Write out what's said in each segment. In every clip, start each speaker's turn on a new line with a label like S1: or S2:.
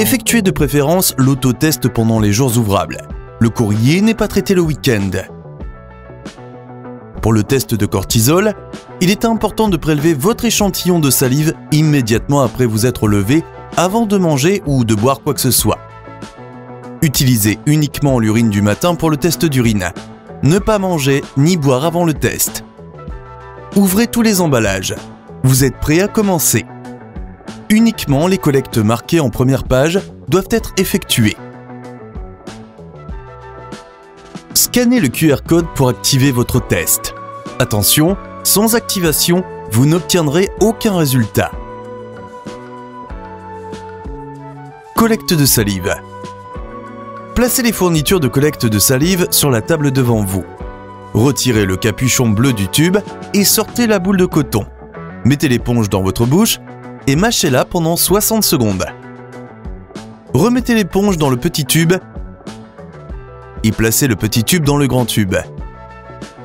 S1: Effectuez de préférence l'autotest pendant les jours ouvrables. Le courrier n'est pas traité le week-end. Pour le test de cortisol, il est important de prélever votre échantillon de salive immédiatement après vous être levé, avant de manger ou de boire quoi que ce soit. Utilisez uniquement l'urine du matin pour le test d'urine. Ne pas manger ni boire avant le test. Ouvrez tous les emballages. Vous êtes prêt à commencer. Uniquement les collectes marquées en première page doivent être effectuées. Scannez le QR code pour activer votre test. Attention, sans activation, vous n'obtiendrez aucun résultat. Collecte de salive. Placez les fournitures de collecte de salive sur la table devant vous. Retirez le capuchon bleu du tube et sortez la boule de coton. Mettez l'éponge dans votre bouche et mâchez-la pendant 60 secondes. Remettez l'éponge dans le petit tube et placez le petit tube dans le grand tube.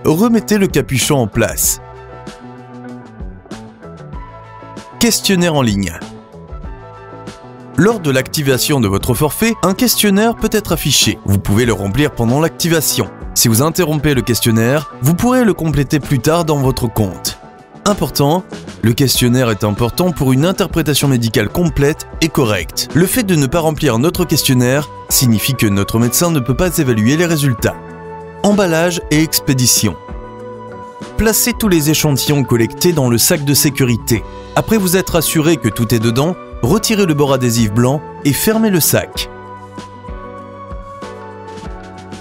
S1: Remettez le capuchon en place. Questionnaire en ligne. Lors de l'activation de votre forfait, un questionnaire peut être affiché. Vous pouvez le remplir pendant l'activation. Si vous interrompez le questionnaire, vous pourrez le compléter plus tard dans votre compte. Important, le questionnaire est important pour une interprétation médicale complète et correcte. Le fait de ne pas remplir notre questionnaire signifie que notre médecin ne peut pas évaluer les résultats. Emballage et expédition. Placez tous les échantillons collectés dans le sac de sécurité. Après vous être assuré que tout est dedans, retirez le bord adhésif blanc et fermez le sac.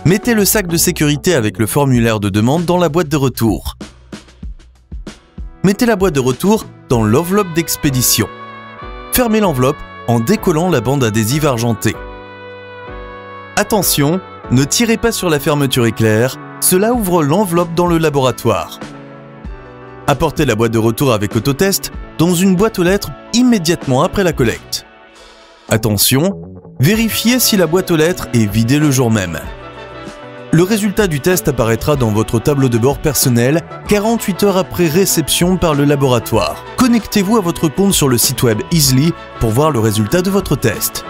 S1: Mettez le sac de sécurité avec le formulaire de demande dans la boîte de retour. Mettez la boîte de retour dans l'enveloppe d'expédition. Fermez l'enveloppe en décollant la bande adhésive argentée. Attention, ne tirez pas sur la fermeture éclair, cela ouvre l'enveloppe dans le laboratoire. Apportez la boîte de retour avec autotest dans une boîte aux lettres immédiatement après la collecte. Attention, vérifiez si la boîte aux lettres est vidée le jour même. Le résultat du test apparaîtra dans votre tableau de bord personnel 48 heures après réception par le laboratoire. Connectez-vous à votre compte sur le site web Easly pour voir le résultat de votre test.